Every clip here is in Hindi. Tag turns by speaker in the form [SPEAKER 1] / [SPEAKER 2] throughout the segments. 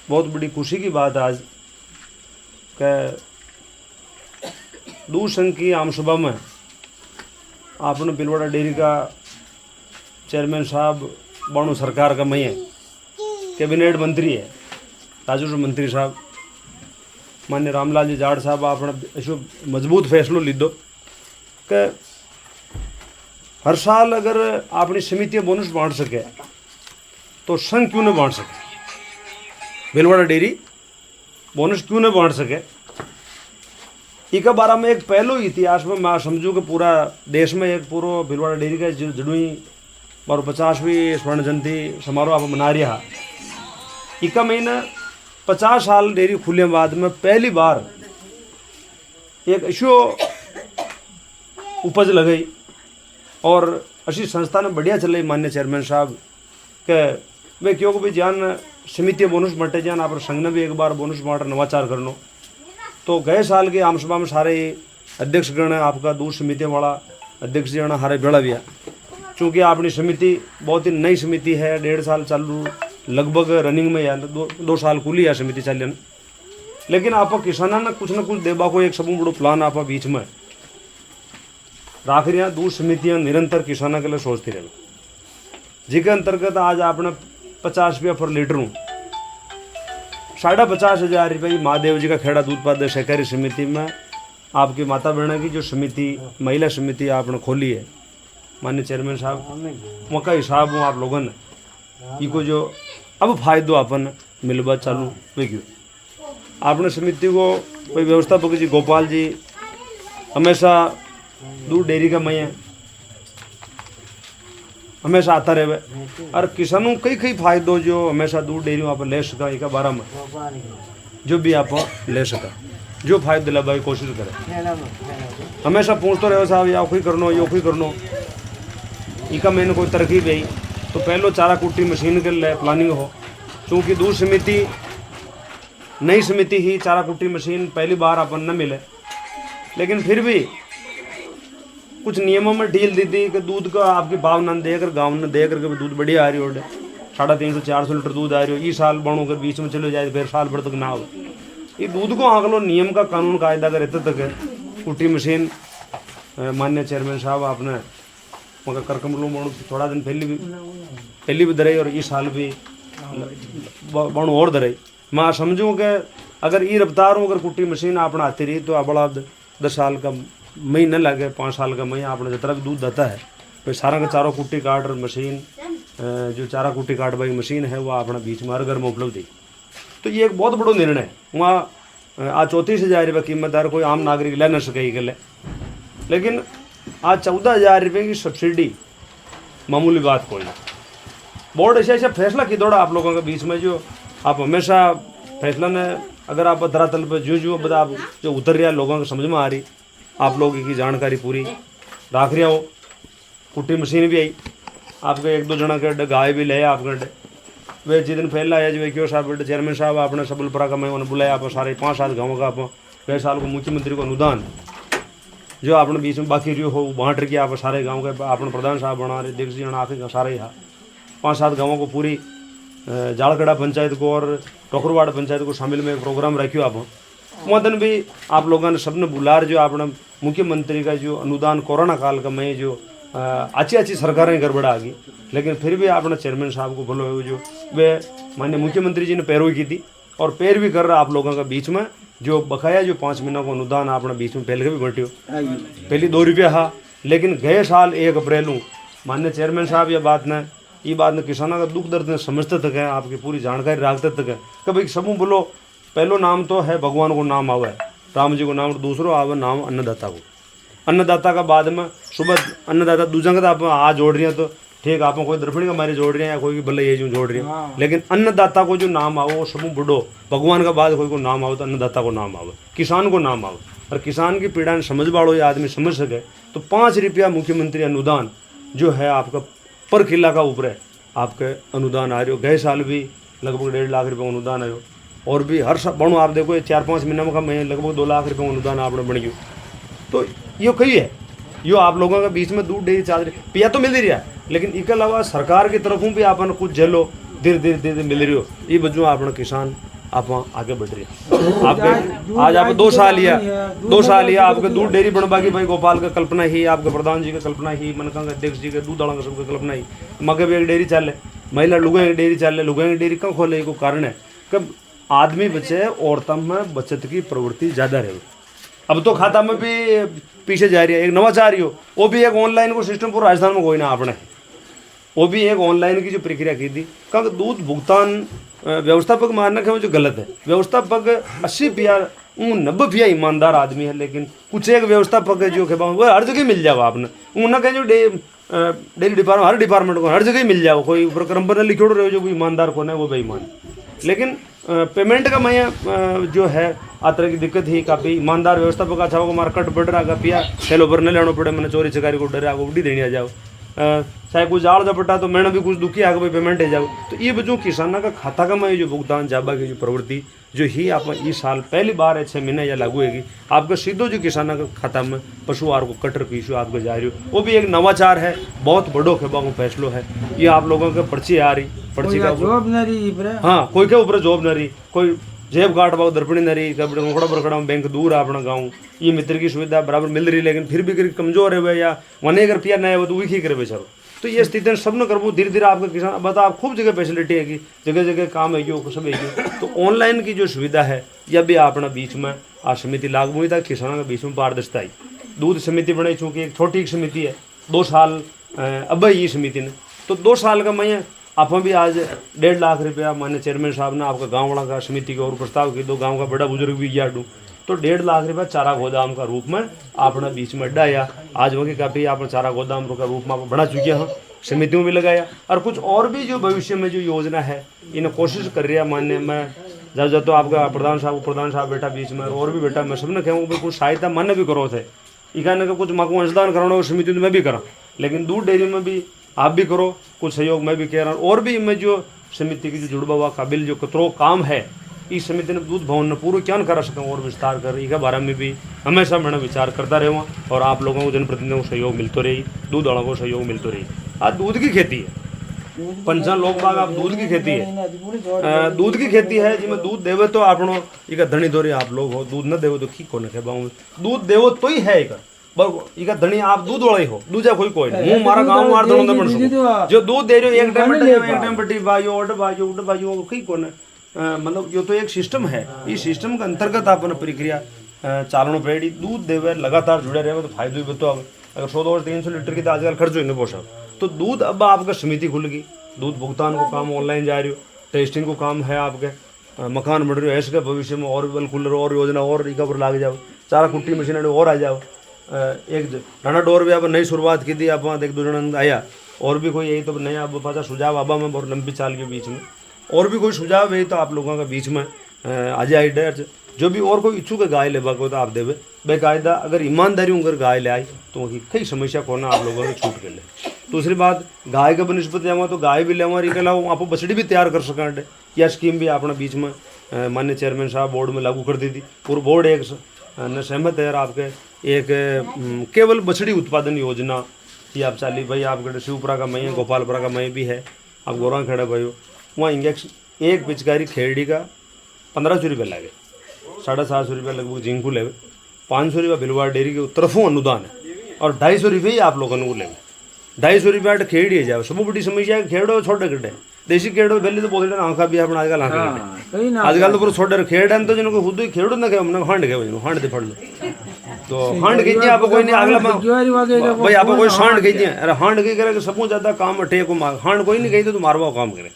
[SPEAKER 1] बहुत बड़ी खुशी की बात है आज कि दूध संघ की आम सभा में आपने भिलवाड़ा डेयरी का चेयरमैन साहब बाणु सरकार का मैं है, कैबिनेट मंत्री है, राजस्व मंत्री साहब मान्य रामलाल जी जाट साहब आपने ऐसो मजबूत फैसलो लीधो कि हर साल अगर अपनी समितियाँ बोनस बांट सके तो संघ क्यों न बांट सके, भिलवाड़ा डेयरी बोनस क्यों न बांट सके। इसके बारे में एक पहलो इतिहास में मैं समझूँ कि पूरा देश में एक पूरा भिलवाड़ा डेयरी का जड़ुई और 50वीं स्वर्ण जयंती समारोह आप मना रहा। इसका महीना 50 साल डेयरी खुलने बाद में पहली बार एक ऐसो उपज लगाई और अशी संस्था ने बढ़िया चलाई मान्य चेयरमैन साहब के वे क्योंकि भी जान समिति बोनस बटे जान आप संघ ने भी एक बार बोनस बांट नवाचार करनो। तो गए साल के आम सभा में सारे अध्यक्षगण आपका दूध समिति वाला अध्यक्ष जन हारे बेड़ा भी है, चूँकि अपनी समिति बहुत ही नई समिति है, 1.5 साल चालू लगभग रनिंग में है, 2 साल खुली है समिति चालन, लेकिन आप किसाना ने कुछ न कुछ देबा को एक सब बड़ो प्लान आप बीच में राख रहा। दूध समितियाँ निरंतर किसानों के लिए सोचती रहे, जिसके अंतर्गत आज आपने 50 रुपया पर लीटर हूँ 50,500 रुपये महादेव जी का खेड़ा दूध उत्पादक सहकारी समिति में आपकी माता बहना की जो समिति महिला समिति आपने खोली है माननीय चेयरमैन साहब मौका हिसाब हूँ आप लोगों ने इको जो अब फायदो अपन मिलवा चालू वे क्यों आपने समिति को कोई व्यवस्थापक जी गोपाल जी हमेशा दूध डेयरी का मैं हमेशा आता रहे और किसानों कई फायदो जो हमेशा दूध डेयरी आप ले सका एक बारह में जो भी आप ले सका जो फायदा दिलावा की कोशिश करें। हमेशा पूछते रहो साहब या कोई करनो यो कोई करनो इका मैंने कोई तरकीब आई तो पहलो चारा कुट्टी मशीन के लिए प्लानिंग हो, चूँकि दूध समिति नई समिति ही चारा कुट्टी मशीन पहली बार अपन न मिले, लेकिन फिर भी कुछ नियमों में ढील दी थी कि दूध का आपकी भाव न देकर गाँव ने दे करके दूध बढ़िया आ रही हो 350-400 लीटर दूध आ रही हो, ये साल बढ़ो कर बीच में चले जाए फिर साल भर तक ना हो। ये दूध को आंकलो नियम का कानून कायदा का रहते तक कुट्टी मशीन मान्य चेयरमैन साहब आपने मगर करकमलो बणु थोड़ा दिन पहली भी दराई और ये साल भी बणु और दराई। मैं समझूँ कि अगर ये रफ्तार अगर कुट्टी मशीन आपने आती रही तो बड़ा 10 साल का महीना लगे 5 साल का महीना आपने जितना भी दूध देता है तो सारा का चारों कुट्टी काट और मशीन जो चारा कुट्टी काट वाली मशीन है वो अपना बीच में हर घर में उपलब्ध है। तो ये एक बहुत बड़ा निर्णय है। वहाँ आज 34,000 रुपये कीमतदार कोई आम नागरिक ले न सके गले, लेकिन आज 14,000 रुपये की सब्सिडी मामूली बात कोई नहीं। बोर्ड ऐसा फैसला की दौड़ा आप लोगों के बीच में जो आप हमेशा फैसला ने अगर आप धरातल पर जो बता आप जो उतर रहा लोगों को समझ में आ रही आप लोगों की जानकारी पूरी राख रहा हो। कुट्टी मशीन भी आई आपके 1-2 जना के गाय भी ले आपके वे जिस दिन फैला है जो क्यों साहब चेयरमैन साहब आपने सबलपुरा का मैं उन्हें बुलाया आप सारे 5-7 गाँव का आप 5 साल को मुख्यमंत्री को अनुदान जो आपने बीच में बाकी जो हो बांट रखी आप सारे गाँव के आपने प्रधान साहब बना रहे देख जना आखिर सारे यहाँ 5-7 गाँवों को पूरी जाड़कड़ा पंचायत को और टोकरवाड़ पंचायत को शामिल में प्रोग्राम रखियो आप वहाँ दिन भी आप लोगों ने सबने बुला जो आपने मुख्यमंत्री का जो अनुदान कोरोना काल का मैं जो अच्छी सरकारें गड़बड़ा आ गई, लेकिन फिर भी आपने चेयरमैन साहब को बोलो जो वे माननीय मुख्यमंत्री जी ने पैरवी की थी और पैर भी कर रहा आप लोगों का बीच में जो बकाया जो 5 महीनों को अनुदान आपने बीच में पहले भी बटियो पहली 2 रुपया हा, लेकिन गए साल 1 अप्रैल माननीय चेयरमैन साहब ये बात ने किसानों का दुख दर्द ने समझते तक है आपकी पूरी जानकारी रखते तक है कि भाई सब बोलो पहलो नाम तो है भगवान को नाम आवे राम जी को नाम और दूसरो आवे नाम अन्नदाता को। अन्नदाता का बाद में सुबह अन्नदाता दूसरा का आप आज जोड़ रही हैं तो ठीक आप कोई दर्पणी का मारे जोड़ रहे हैं या कोई भले ये जो जोड़ रही हैं, लेकिन अन्नदाता को जो नाम आओ वो सब बुढ़ो भगवान का बाद कोई को नाम आओ तो अन्नदाता को नाम आवे किसान को नाम आवे और किसान की पीड़ा समझ वालो ये आदमी समझ सके तो 5 रुपया मुख्यमंत्री अनुदान जो है आपका पर किला का ऊपर है आपके अनुदान आ रहे हो। गए साल भी लगभग 1.5 लाख रुपये अनुदान आयो और भी हर बणो आप देखो 4-5 महीने का मैं लगभग 2 लाख रुपये अनुदान आपने बन गयो। तो यो कही है यो आप लोगों के बीच में दूध डेयरी चाल रही पिया तो मिल ही रहा, लेकिन इसके अलावा सरकार की तरफों भी आपने कुछ झेलो धीरे धीरे मिल रही हो। ये बजू आपने किसान आप आगे बढ़ रहे हैं। आपके आज आप 2 साल लिया आपके दूध डेयरी बनवा की भाई गोपाल का कल्पना ही, आपके प्रधान जी का कल्पना ही, मनका के अध्यक्ष जी के दूध वाला सबका कल्पना ही, मगे भी एक डेयरी चल महिला लुगा की डेयरी चल लुगा की डेयरी कब खोले को कारण है कब आदमी बचे औरतों में बचत की प्रवृत्ति ज़्यादा रहे। अब तो खाता में भी पीछे जा रही है। एक नवाचार ही हो वो भी एक ऑनलाइन को सिस्टम पूरा राजस्थान में कोई ना आपने वो भी एक ऑनलाइन की जो प्रक्रिया की थी कब दूध भुगतान व्यवस्थापक मानना है वो जो गलत है। व्यवस्थापक 80 पिया 90 पिया ईमानदार आदमी है, लेकिन कुछ एक व्यवस्थापक है जो वो हर जगह मिल जाओ आपने उन्हें कहें जो डेली डिपार्टमेंट हर डिपार्टमेंट को हर जगह मिल जाओ, कोई ऊपर क्रम पर लिखोड़ रहे हो जो ईमानदार कौन है वो बेईमान। लेकिन पेमेंट का मैं जो है आ तरह की दिक्कत ही काफ़ी ईमानदार व्यवस्थापक अच्छा होगा मार्केट बढ़ रहा पिया खेलो पर न लेना पड़े मैंने चोरी चकारी को डरे आगे उड़ी देनी आ जाओ चाहे कुछ जाड़ झपटा तो मैंने भी कुछ दुखी आगे भाई पेमेंट है जाओ। तो ये बच्चों किसानों का खाता का मैं जो भुगतान जाबा की जो प्रवृत्ति जो ही आप इस साल पहली बार 6 महीने या लागू होगी आपका सीधो जो किसानों का खाता में पशु आहार को कटर की इशू आपको जा रही हो वो भी एक नवाचार है, बहुत बड़ो खेबा फैसलो है। ये आप लोगों के पर्ची आ रही पर्ची का जॉब न रही, हाँ कोई के ऊपर जॉब न रही, कोई जेब काट पाओ दर्पणी न रही, कपड़ा बरकड़ा बैंक दूर है अपना गाँव, ये मित्र की सुविधा बराबर मिल रही लेकिन फिर भी कमजोर है या वने अगर पिया नया वो तो वही करे बेचारो। तो ये स्थिति सब न करबो धीरे धीरे आपका किसान बता आप खूब जगह फैसिलिटी है कि जगह जगह काम है जो सब है। तो ऑनलाइन की जो सुविधा है यह भी अपना बीच में आ समिति लागू हुई था किसानों के बीच में पारदर्शिता आई। दूध समिति बनाई चूँकि एक छोटी समिति है 2 साल अब ये समिति ने तो 2 साल का मैं आप भी आज 1.5 लाख रुपया मान्य चेयरमैन साहब ने आपका गाँव वाला का समिति के और प्रस्ताव की 2 गाँव का बड़ा बुजुर्ग भी गया डूँ तो 1.5 लाख रुपया चारा गोदाम का रूप में आपने बीच में डाया। आज वही काफ़ी आप चारा गोदाम का रूप में आप बढ़ा चुके हैं, समितियों में लगाया और कुछ और भी जो भविष्य में जो योजना है इन्हें कोशिश कर रही है मान्य मैं जब तो आपका प्रधान साहब बैठा बीच में और भी बैठा मैं सबने कहूँगा कुछ सहायता मन भी करो थे इकाने का कुछ माँ को अंशदान कराना समिति में भी करा लेकिन दूध डेयरी में भी आप भी करो कुछ सहयोग मैं भी कह रहा हूँ और भी मैं जो समिति की जो जुड़वा हुआ काबिल जो कतरो काम है इस समिति ने दूध भवन ने पूरा क्या करा सकूँ और विस्तार कर इसके बारे में भी हमेशा मैंने विचार करता रहूँगा और आप लोगों को जनप्रतिनिधियों को सहयोग मिलते रही दूध वालों को सहयोग मिलते रही। आज दूध की खेती है पंचान लोग बाग आप दूध की खेती है दूध की खेती है जिसमें दूध देवे तो आपनो इका धनी धोरी आप लोग हो दूध न देवे तो की कोने के बाऊ दूध देवो तो ही है इका धनी आप दूध वाला ही हो दूजा कोई नहीं मुंह मारा गांव मार दो न जो दूध दे रहे हो एक टाइम बटी बायो उठ बायो कई कोने मतलब जो तो एक सिस्टम है इस सिस्टम के अंतर्गत अपन प्रक्रिया चालनो पड़ेगी दूध देवे लगातार जुड़े रहे तो फायदो भी तो अगर 100-300 लीटर की तो आजकल खर्च हो नहीं पोषा तो दूध अब आपका समिति खुल गई दूध भुगतान को काम ऑनलाइन जा रही हो टेस्टिंग को काम है आपके मकान बढ़ रही हो ऐसे भविष्य में और बल कूलर और योजना और रिकवर लाग जाओ चारा कुट्टी मशीन और आ जाओ एक राना डोर भी आप नई शुरुआत की थी आप एक 2 जन आया और भी कोई यही तो नया अब पाचा सुझाव आबा में बहुत लंबी चाल के बीच में और भी कोई सुझाव है तो आप लोगों के बीच में आ जाए डर जो भी और कोई इच्छुक है गाय लेवा को तो आप देवे बेकायदा अगर ईमानदारी अगर गाय ले आई तो वही कई समस्या को ना आप लोगों को छूट कर ले। दूसरी बात गाय का बनस्पत जावा तो गाय भी लेवा के अलावा आप बछड़ी भी तैयार कर सकें यह स्कीम भी अपने बीच में मान्य चेयरमैन साहब बोर्ड में लागू कर दी थी और बोर्ड एक सहमत है आपके एक केवल बछड़ी उत्पादन योजना ये आप चाली भाई आपके शिवपुरा का मई गोपालपुरा का मई भी है आप गौरा खड़े भाई वहाँ इंजेक्शन एक पिचकारी खेड़ी का 1500 रुपये लगे 750 रुपये लगभग जिंकू ले 500 रुपये भिलवाड़ डेयरी के तरफों अनुदान है और 250 रुपये ही आप लोगों को ले 250 रुपया खेड़ी जाए सब बड़ी समस्या है खेड़ो छोटे गड्ढे देसी खेड़ो पहले तो बोलते आंखा भी अपना आजकल आंखा आजकल तो पूरा छोटे खेड़ है तो जिनको खुद ही खेड़ो ना हमने हांड गए हांड दे फड़ लो तो हांड कीजिए आप कोई नहीं अगला भाई आप कोई सांड कीजिए अरे हांड की करे सबको ज़्यादा काम अटे को हांड कोई नहीं कही तो मारवा काम करे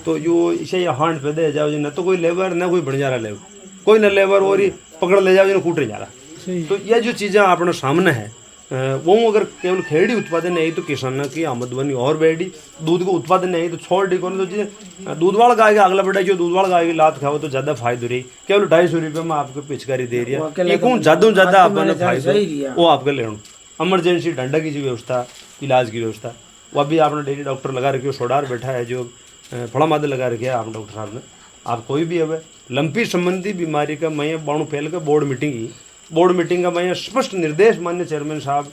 [SPEAKER 1] तो यो इसे हांड पे दे जाओ न तो कोई लेबर न कोई बन जा रहा लेबर कोई न लेबर और ही पकड़ ले जाओ जिन्हें कूटे जा रहा। तो ये जो चीज़ें अपने सामने है वो अगर केवल खेड़ी उत्पादन नहीं तो किसान की आमदनी और बढ़ी दूध को उत्पादन नहीं तो छोड़ दी कौन तो दूध वाला गाय का अगला बढ़ा जो दूध वाला गाय की लात खाओ तो ज़्यादा फायदो रही केवल 250 रुपये में आपको पिचकारी दे रही है ये कौन ज़्यादा अपने फायदो वो आपके ले एमरजेंसी डंडा की जो व्यवस्था इलाज की व्यवस्था वह भी आपने डेली डॉक्टर लगा रखी सोडार बैठा है जो फड़ा मादे लगा रखे है आप डॉक्टर साहब ने आप कोई भी अब लंपी संबंधी बीमारी का मैं बाणु फैल का बोर्ड मीटिंग ही बोर्ड मीटिंग का मैं स्पष्ट निर्देश मान्य चेयरमैन साहब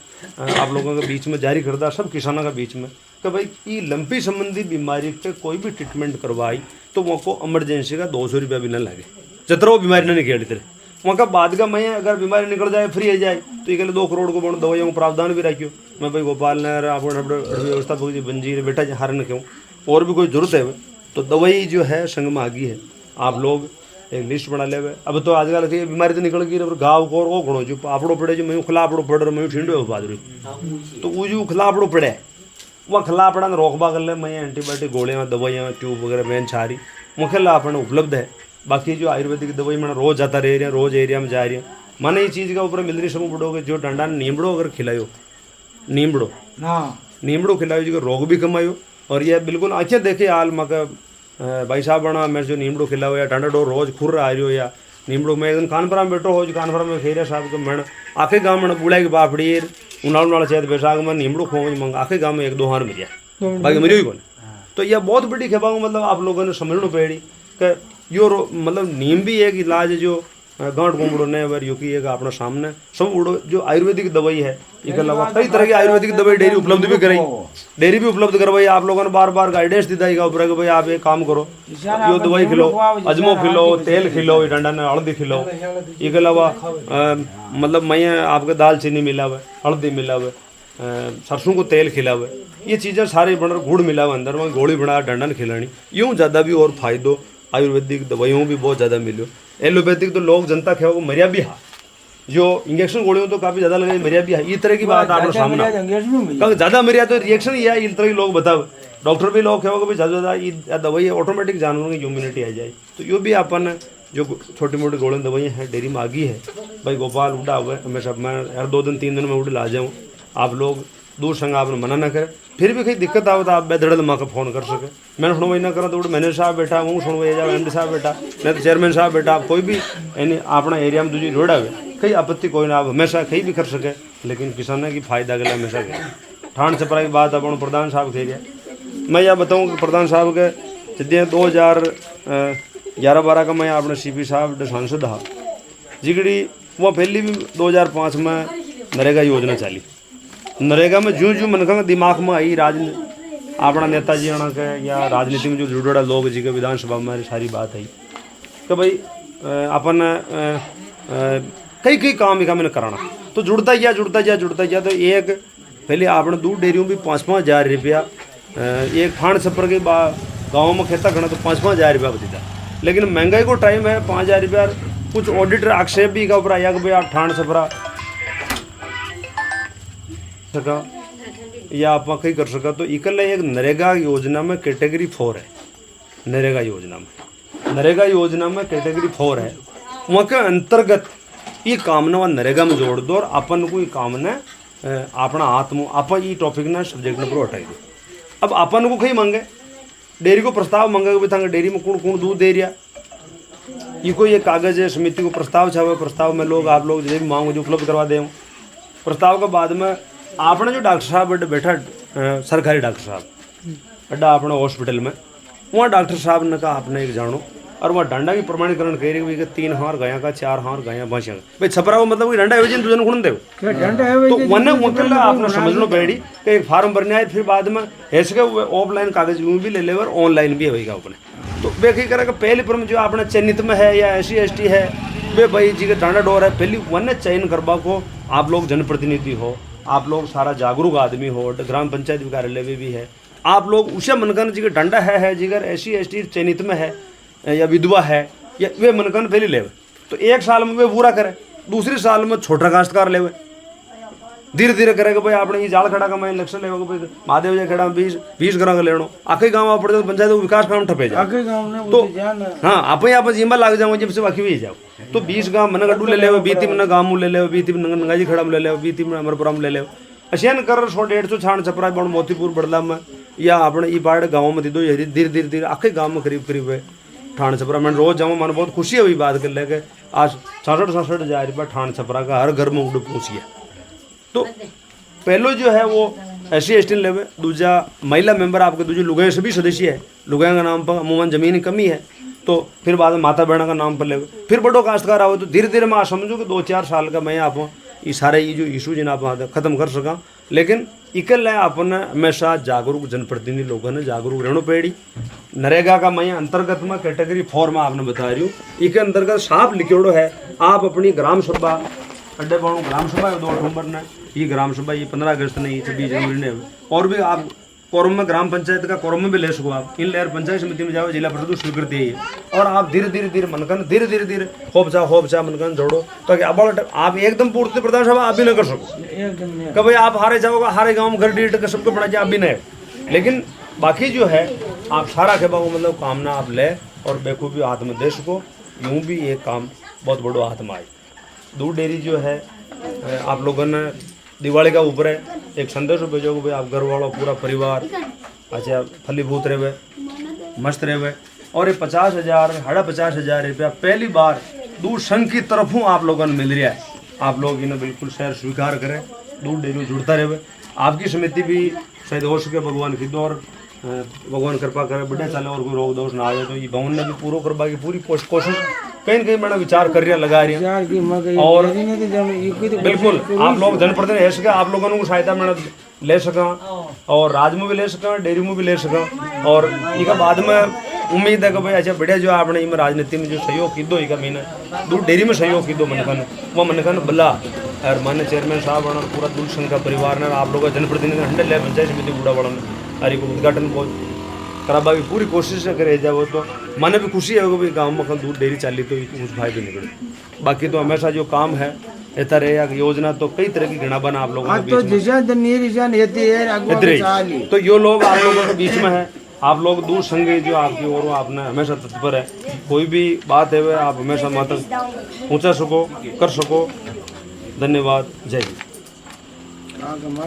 [SPEAKER 1] आप लोगों के बीच में जारी करदा, सब किसानों के बीच में कि भाई ये लंपी संबंधी बीमारी पे कोई भी ट्रीटमेंट करवाई तो वहाँ को इमरजेंसी का 200 रुपया भी न लगे, जितना वो बीमारी ना निकल तेरे वहाँ का बाद का मैं अगर बीमारी निकल जाए फ्री हो जाए तो ये 2 करोड़ को बन दवाइयों को प्रावधान भी रखियो। मैं भाई गोपाल ने व्यवस्था बंजी बेटा हार न क्यों और भी कोई जरूरत है तो दवाई जो है संग में आगी है, आप लोग एक लिस्ट बना ले। अब तो आजकल की बीमारी तो निकल गई गाँव को वो घणो जो आपड़ो पड़े जो मैं खिलापड़ो पड़ रहा मैं ठंडो बाजरी तो वो जो खिलापड़ो पड़े वह खिलापड़ा रोकबा कर ले मैं एंटीबायोटिक गोलियाँ दवाइयाँ ट्यूब वगैरह मैन छारी मुख्य अपने उपलब्ध है। बाकी जो आयुर्वेदिक दवाई मैंने रोज जाता रह रही है, रोज एरिया में जा रही है, माने ये चीज़ का ऊपर मिल रही समूह पड़ोगे जो डंडा नीमड़ो अगर खिलायो नीमड़ो खिलायो जी रोग भी कमायो और यह बिल्कुल आँखें देखे हाल मका भाई साहब बना मैं जो नीमड़ो खिलाओ या डंडा डो रोज खुर आ रही हो या नीमड़ो में एकदम कानपुरा में बैठो हो जो कानपुरा में खेरिया साहब के मन आखे गाँव में बुढ़ाई की बापड़ी उनाल चैत बैसाख में नीमड़ो खो मंग आखे गाँव में 1-2 हार मिलिया बाकी मिली ही कौन। तो यह बहुत बड़ी खेपा मतलब आप लोगों ने समझना पड़ी कि यो मतलब नीम भी एक इलाज जो गांठ गोमड़ो ने वर यो की एक अपना सामने सब उड़ो जो आयुर्वेदिक दवाई है इसके अलावा कई तरह की आयुर्वेदिक दवाई डेयरी उपलब्ध भी कराई, डेयरी भी उपलब्ध करवाई। आप लोगों ने बार बार गाइडेंस दी जाएगा ऊपर कि भाई आप एक काम करो यो दवाई खिलो, अजमो खिलो, तेल खिलो, डंडा ने हल्दी खिलो, इसके अलावा मतलब मैं आपके दालचीनी मिला हुआ, हल्दी मिला हुआ, सरसों को तेल खिला हुआ, ये चीज़ें सारे बन गुड़ मिला हुआ अंदर में गोली बना डंडा ने खिलानी यूँ ज़्यादा भी और फायदो आयुर्वेदिक दवाइयों भी बहुत ज़्यादा मिलो। एलोपैथिक तो लोग जनता खे मरिया भी है जो इंजेक्शन गोलियों तो काफ़ी ज़्यादा लगे मरिया भी है, इस तरह की बात आपने सामने क्योंकि ज़्यादा मरिया तो रिएक्शन ही है इस तरह के लोग बताओ डॉक्टर भी लोग कहो कि भाई ज़्यादा ज़्यादा दवाई ऑटोमेटिक जानवरों की इम्यूनिटी आ जाए तो यो भी अपन जो छोटी मोटी गोलियां दवाइयाँ हैं डेयरी में आ गई है। भाई गोपाल उड़ा हुआ हमेशा मैं हर 2 दिन 3 दिन में उड़ ला जाऊँ, आप लोग दूर संग आपने मना ना करें, फिर भी कहीं दिक्कत आओ तो आप बेधड़े माँ का फ़ोन कर सके। मैंने सुनवाई ना करा तो मैनेजर साहब बैठा हूँ सुनवाई जाओ एमडी साहब बैठा नहीं तो चेयरमैन साहब बैठा, आप कोई भी यानी अपना एरिया में दूसरी रोड आवे कहीं आपत्ति कोई ना, आप हमेशा कहीं भी कर सके लेकिन किसानों की फायदा के लिए हमेशा ठाण छपरा की बात अपन प्रधान साहब कह गया। मैं यह बताऊँ कि प्रधान साहब के जितने 2011-12 का मैं अपने CP साहब सांसद हा जिगड़ी वह पहली भी 2005 में नरेगा योजना चली। नरेगा में जो मनखा दिमाग में आई अपना नेताजी के या राजनीति में जो जुड़े लोग जी के विधानसभा में सारी बात आई कि भाई अपन कई काम इका मैंने कराना तो जुड़ता गया तो एक पहले आपने दूध डेयरियों भी 5-5 हज़ार रुपया एक ठाण छप्पर के गाँव में खेता करना तो 5-5 हज़ार रुपया बचता, लेकिन महंगाई को टाइम है 5 हज़ार रुपया कुछ ऑडिटर आक्षेप भी का ऊपर आया कि भाई आप ठाण छपरा सका या आप कहीं कर सका तो इकल्ला एक नरेगा योजना में कैटेगरी 4 है। नरेगा योजना में कैटेगरी 4 है, वहाँ के अंतर्गत ये काम ने वह नरेगा में जोड़ दो और अपन को ये काम ने अपना आत्म आप ये टॉपिक ना सब्जेक्ट पर हटाई दो। अब अपन को कहीं मांगे डेयरी को प्रस्ताव मांगे भी था डेयरी में कौन दूध दे रहा ये कोई एक कागज़ है समिति को प्रस्ताव छावे, प्रस्ताव में लोग आप लोग जो भी मांगो जो उपलब्ध करवा दें। प्रस्ताव के बाद में आपने जो डॉक्टर साहब बैठा सरकारी डॉक्टर साहब अड्डा अपने हॉस्पिटल में वहाँ डॉक्टर साहब ने कहा आपने एक जानो और वहाँ डंडा की प्रमाणीकरण कह रही है कि 3 हार गाया का 4 हार गाया भैंसा भाई छपरा को मतलब डंडा है तुझे खुण दे तो वन वकल आपने समझना पड़ी कि एक फार्म भरने आए फिर बाद में ऐसे ऑफलाइन कागज भी ले ले और ऑनलाइन भी होगा अपने तो वे कहीं करेगा पहले पर जो अपने चयनित में है या SC ST है वे भाई जी का डांडा डोर है पहले वन चयन करवा को आप लोग जनप्रतिनिधि हो, आप लोग सारा जागरूक आदमी हो, ग्राम पंचायत कार्यालय में भी है, आप लोग उसे मनकन जी का डंडा है जिगर SC ST चयनित में है या विधवा है या वे मनकन पहले ले तो 1 साल में वे पूरा करे, दूसरे साल में छोटा काश्तकार ले धीरे धीरे करेगा भाई आपने ये जाल खड़ा का मैं इलेक्शन ले भाई महादेव जी खड़ा 20 ग्राम का लेनो आखे गाँव आप पड़े पंचायत को विकास काम ठपे जाओ तो हाँ आप ही आप जिम्मा लाग जाओ जब से बाकी भी जाओ तो 20 गाँव मन गड्डू ले ले 20 में गाँव ले ले 20 में नंगाजी खड़ा ले ले 20 में अमरपुरम ले ले अशियान कर 100-150 छाण छपरा बण मोतीपुर बड़ला में या अपने ये बाढ़ गाँव में दीदो धीरे धीरे आखे गाँव में करीब है ठाण छपरा मैं रोज जाऊँ मन बहुत खुशी हुई बात कर लेके आज 66-67 हज़ार रुपया ठाण छपरा का हर घर में उड़ पहुँच गया। तो पहलो जो है वो SC ST लेवे, दूजा महिला मेंबर आपके दूजे लुगाई सभी सदस्य है, लुगाई का नाम पर अमूमन ज़मीन की कमी है तो फिर बाद में माता बहना का नाम पर ले, फिर बड़ो काश्तकार आओ तो धीरे धीरे मैं समझो कि 2-4 साल का मैं आप ये सारे ये जो इशू जिन आप खत्म कर सका। लेकिन इकल अपने हमेशा जागरूक जनप्रतिनिधि लोगों ने जागरूक रहना पेड़ी। नरेगा का मैं अंतर्गत में कैटेगरी 4 में आपने बता रही हूँ, इसके अंतर्गत साफ लिखोड़ो है आप अपनी ग्राम सभा अड्डे पाणु ग्राम सभा 2 अक्टूबर ने ये ग्राम सभा, ये 15 अगस्त ने, ये 26 जनवरी ने, और भी आप कोरम में ग्राम पंचायत का कोरम में भी ले सको। आप इन लेयर पंचायत समिति में जाओ, जिला परिषद स्वीकृति है, और आप धीरे धीरे मनकन धीरे होप चा मनकन जोड़ो ताकि आप एकदम पूर्ति प्रधान सभा आप भी न कर सको। कभी आप हारे जाओगे, हारे गाँव में घर डीट कर सबको बना आप भी नहीं, लेकिन बाकी जो है आप सारा के बाबू मतलब कामना आप ले और बेखूबी हाथ में दे सको। यूँ भी ये काम बहुत बड़ो हाथ में आई। दूध डेयरी जो है आप लोगों ने दिवाली का ऊपर है एक संदेश भेजोगे भाई आप घर वालों पूरा परिवार अच्छा फलीभूत रहे, मस्त रहे, और ये 50,000 50,000 रुपया पहली बार दूध संघ की तरफों आप लोगों ने मिल रहा है। आप लोग इन्हें बिल्कुल शहर स्वीकार करें, दूध डेयरी जुड़ता रहे। आपकी समिति भी शायद हो सके भगवान की दो और भगवान कृपा करे बढ़िया चले और कोई रोग दोष ना आए, तो ये भवन ने भी पूरा करवा की पूरी कोशिश कहीं न कहीं मैंने विचार कर रहा लगा रही है। और बिल्कुल आप लोग जनप्रतिनिधि रह सके, आप लोगों को सहायता मैंने ले सका और राज में भी ले सका, डेयरी में भी ले सका। और इसका बाद में उम्मीद है कि भाई अच्छा बढ़िया जो आपने इनमें राजनीति में जो सहयोग की दो इका महीने दूध डेयरी में सहयोग की दो मनखन वो मनखन बल्ला और मान्य चेयरमैन साहब और पूरा दूध संघ का परिवार ने आप लोग जनप्रतिनिधि 100 ले पंचायत समिति बूढ़ा बड़ा अरे को उद्घाटन को कराबा की पूरी कोशिश करे जाओ तो माने भी खुशी है कि गाँव में दूध डेयरी चाली तो कुछ फायदे निकले। बाकी तो हमेशा जो काम है इतना रहे योजना तो कई तरह की घना बना आप लोगों के बीच तो यो लोग आप लोगों के बीच में है। आप लोग दूध संघ जो आपकी ओर आपने हमेशा तत्पर है, कोई भी बात है वह आप हमेशा मातक पहुँचा सको कर सको। धन्यवाद, जय हिंद।